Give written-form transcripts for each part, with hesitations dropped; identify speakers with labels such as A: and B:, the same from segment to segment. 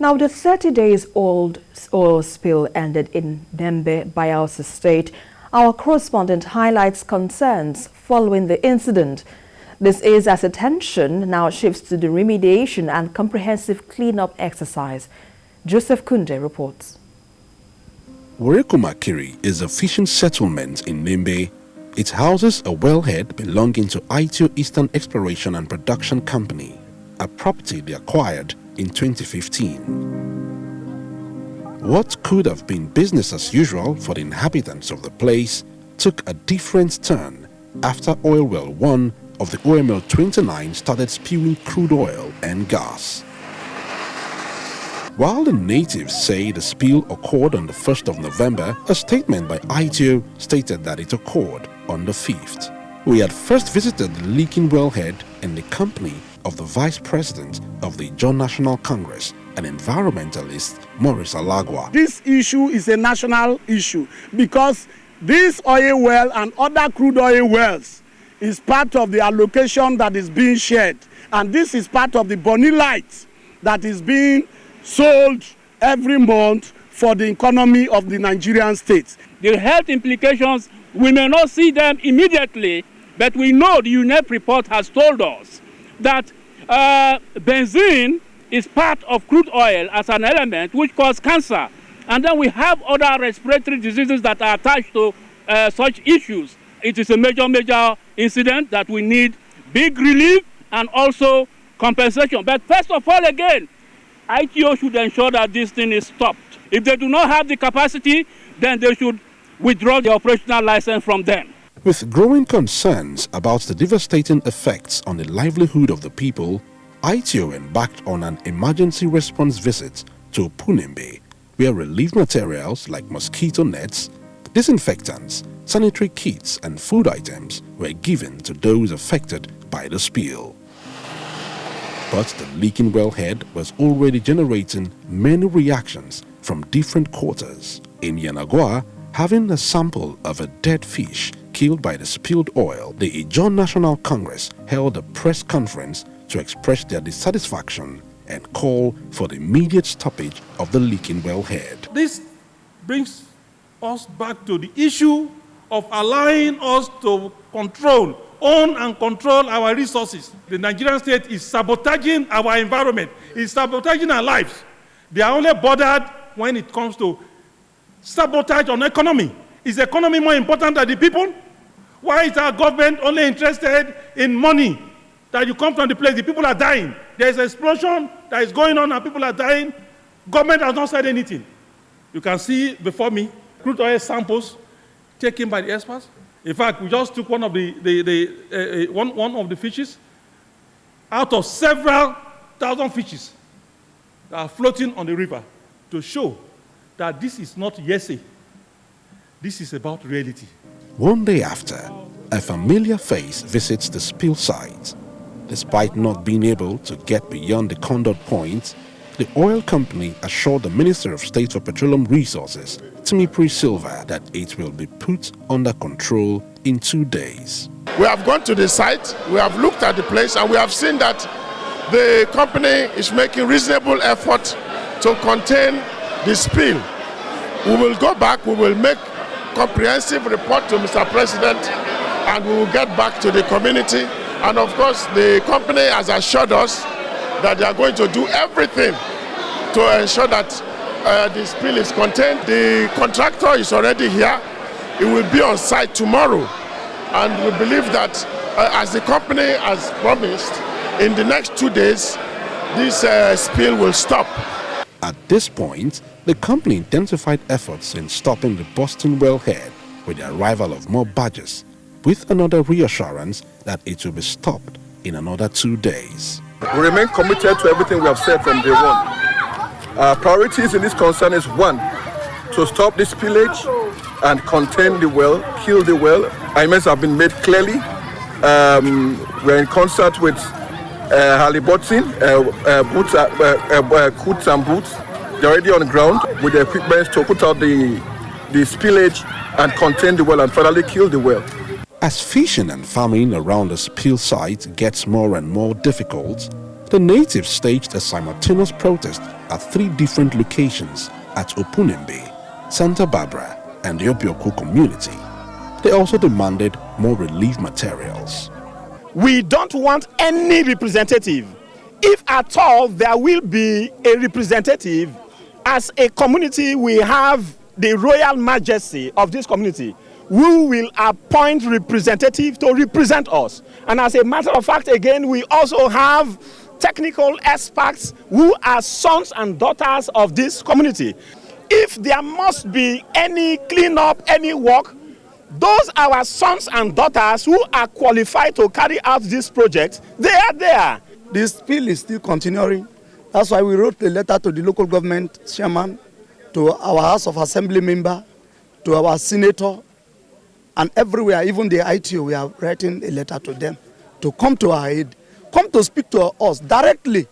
A: Now, the 30-days-old oil spill ended in Nembe, Bayelsa State. Our correspondent highlights concerns following the incident. This is as attention now shifts to the remediation and comprehensive cleanup exercise. Joseph Kunde reports.
B: Werekumakiri is a fishing settlement in Nembe. It houses a wellhead belonging to ITO Eastern Exploration and Production Company, a property they acquired in 2015. What could have been business as usual for the inhabitants of the place took a different turn after oil well 1 of the OML 29 started spewing crude oil and gas. While the natives say the spill occurred on the 1st of November, a statement by ITO stated that it occurred on the 5th. We had first visited the leaking wellhead in the company of the Vice President of the Ijaw National Congress, an environmentalist, Maurice Alagwa.
C: This issue is a national issue because this oil well and other crude oil wells is part of the allocation that is being shared, and this is part of the Bonny Light that is being sold every month for the economy of the Nigerian states.
D: The health implications, we may not see them immediately, but we know the UNEP report has told us that benzene is part of crude oil as an element which causes cancer. And then we have other respiratory diseases that are attached to such issues. It is a major incident that we need big relief and also compensation. But first of all, again, ITO should ensure that this thing is stopped. If they do not have the capacity, then they should withdraw the operational license from them.
B: With growing concerns about the devastating effects on the livelihood of the people, ITO embarked on an emergency response visit to Nembe, where relief materials like mosquito nets, disinfectants, sanitary kits and food items were given to those affected by the spill. But the leaking wellhead was already generating many reactions from different quarters. In Yanagwa, having a sample of a dead fish killed by the spilled oil, the Ijaw National Congress held a press conference to express their dissatisfaction and call for the immediate stoppage of the leaking wellhead.
E: This brings us back to the issue of allowing us to own and control our resources. The Nigerian state is sabotaging our environment, is sabotaging our lives. They are only bothered when it comes to sabotage on economy. Is the economy more important than the people? Why is our government only interested in money? That you come from the place, the people are dying. There is an explosion that is going on and people are dying. Government has not said anything. You can see before me crude oil samples taken by the experts. In fact, we just took one of the fishes out of several thousand fishes that are floating on the river to show that this is not hearsay. This is about reality.
B: One day after, a familiar face visits the spill site. Despite not being able to get beyond the conduit point, the oil company assured the Minister of State for Petroleum Resources, Timipri Silva, that it will be put under control in 2 days.
F: We have gone to the site, we have looked at the place, and we have seen that the company is making reasonable effort to contain the spill. We will go back, we will make comprehensive report to Mr. President, and we will get back to the community. And of course, the company has assured us that they are going to do everything to ensure that the spill is contained. The contractor is already here. He will be on site tomorrow. And we believe that as the company has promised, in the next 2 days, this spill will stop.
B: At this point, the company intensified efforts in stopping the Boston wellhead with the arrival of more barges, with another reassurance that it will be stopped in another 2 days.
G: We remain committed to everything we have said from day one. Our priorities in this concern is 1, to stop the spillage and contain the well, kill the well. Amendments have been made clearly. We're in concert with Halliburton, Coots and Boots. They're already on the ground with the equipment to put out the spillage and contain the well and finally kill the well.
B: As fishing and farming around the spill site gets more and more difficult, the natives staged a simultaneous protest at 3 different locations at Opunembe, Santa Barbara, and the Obioko community. They also demanded more relief materials.
H: We don't want any representative. If at all there will be a representative, as a community we have the royal majesty of this community, who will appoint representative to represent us. And as a matter of fact, again, we also have technical experts who are sons and daughters of this community. If there must be any cleanup, any work, those our sons and daughters who are qualified to carry out this project, they are there.
I: The spill is still continuing. That's why we wrote a letter to the local government chairman, to our House of Assembly member, to our senator, and everywhere, even the ITO, we are writing a letter to them to come to our aid, come to speak to us directly.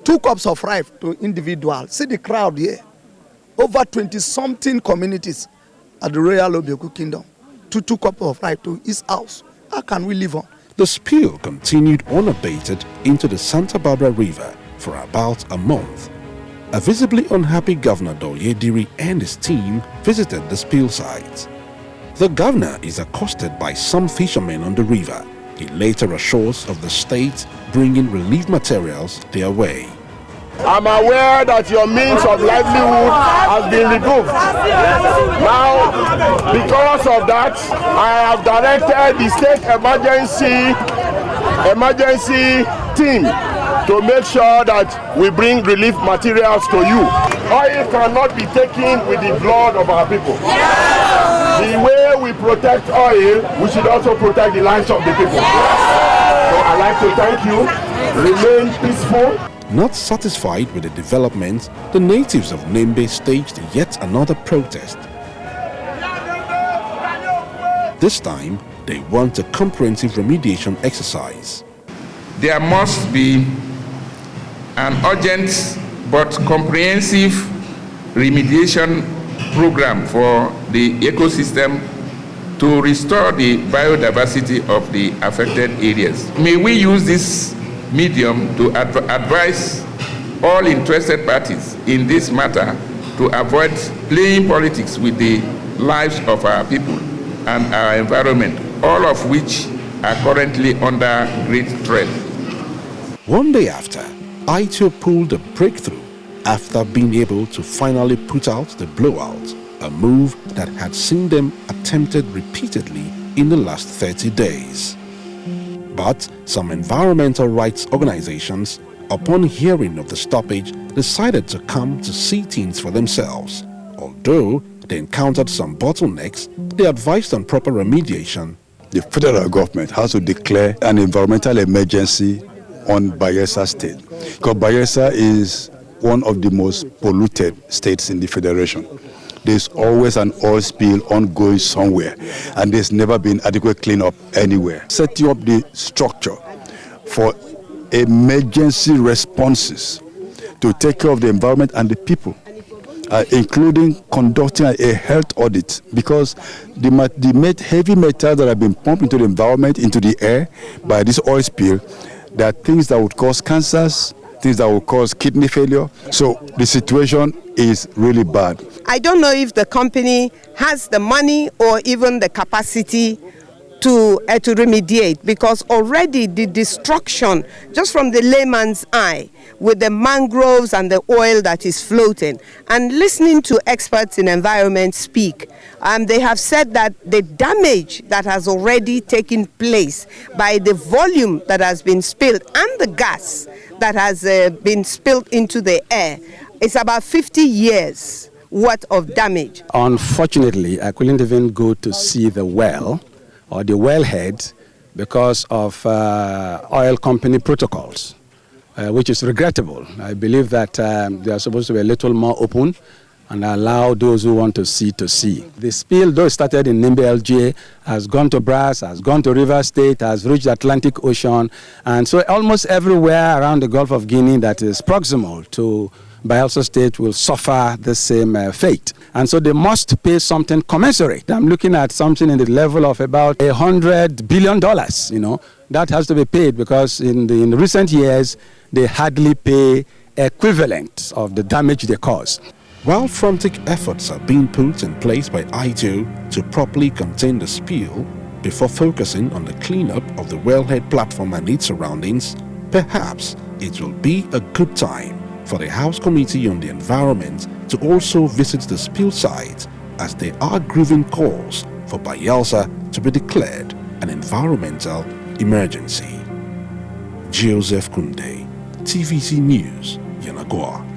I: 2 cups of rice to individuals. See the crowd here. Over 20-something communities at the Royal Obioko Kingdom. 2 cups of rice to his house. How can we live on?
B: The spill continued unabated into the Santa Barbara River for about a month. A visibly unhappy Governor Doyediri and his team visited the spill site. The governor is accosted by some fishermen on the river. He later assures of the state bringing relief materials their way.
F: I'm aware that your means of livelihood has been removed. Now, because of that, I have directed the state emergency team to make sure that we bring relief materials to you. Oil cannot be taken with the blood of our people. The way we protect oil, we should also protect the lives of the people. So I'd like to thank you. Remain peaceful.
B: Not satisfied with the development, the natives of Nembe staged yet another protest. This time, they want a comprehensive remediation exercise.
J: There must be an urgent but comprehensive remediation program for the ecosystem to restore the biodiversity of the affected areas. May we use this medium to advise all interested parties in this matter to avoid playing politics with the lives of our people and our environment, all of which are currently under great threat.
B: One day after, ITO pulled a breakthrough after being able to finally put out the blowout, a move that had seen them attempted repeatedly in the last 30 days. But some environmental rights organizations, upon hearing of the stoppage, decided to come to see things for themselves. Although they encountered some bottlenecks, they advised on proper remediation.
K: The federal government has to declare an environmental emergency on Bayelsa State, because Bayelsa is one of the most polluted states in the federation. There's always an oil spill ongoing somewhere, and there's never been adequate cleanup anywhere. Setting up the structure for emergency responses to take care of the environment and the people, including conducting a health audit, because the heavy metals that have been pumped into the environment, into the air by this oil spill, there are things that would cause cancers, things that will cause kidney failure. So the situation is really bad.
L: I don't know if the company has the money or even the capacity to remediate, because already the destruction, just from the layman's eye, with the mangroves and the oil that is floating, and listening to experts in environment speak, they have said that the damage that has already taken place by the volume that has been spilled and the gas that has been spilled into the air is about 50 years worth of damage.
M: Unfortunately, I couldn't even go to see the well or the wellhead because of oil company protocols, which is regrettable. I believe that they are supposed to be a little more open and allow those who want to see to see. The spill, though it started in Nembe LGA, has gone to Brass, has gone to River State, has reached the Atlantic Ocean, and so almost everywhere around the Gulf of Guinea that is proximal to Bayelsa State will suffer the same fate. And so they must pay something commensurate. I'm looking at something in the level of about $100 billion, that has to be paid, because in recent years, they hardly pay equivalent of the damage they cause.
B: While frantic efforts are being put in place by ITO to properly contain the spill before focusing on the cleanup of the wellhead platform and its surroundings, perhaps it will be a good time for the House Committee on the Environment to also visit the spill site, as there are growing calls for Bayelsa to be declared an environmental emergency. Joseph Kunde, TVC News, Yenagoa.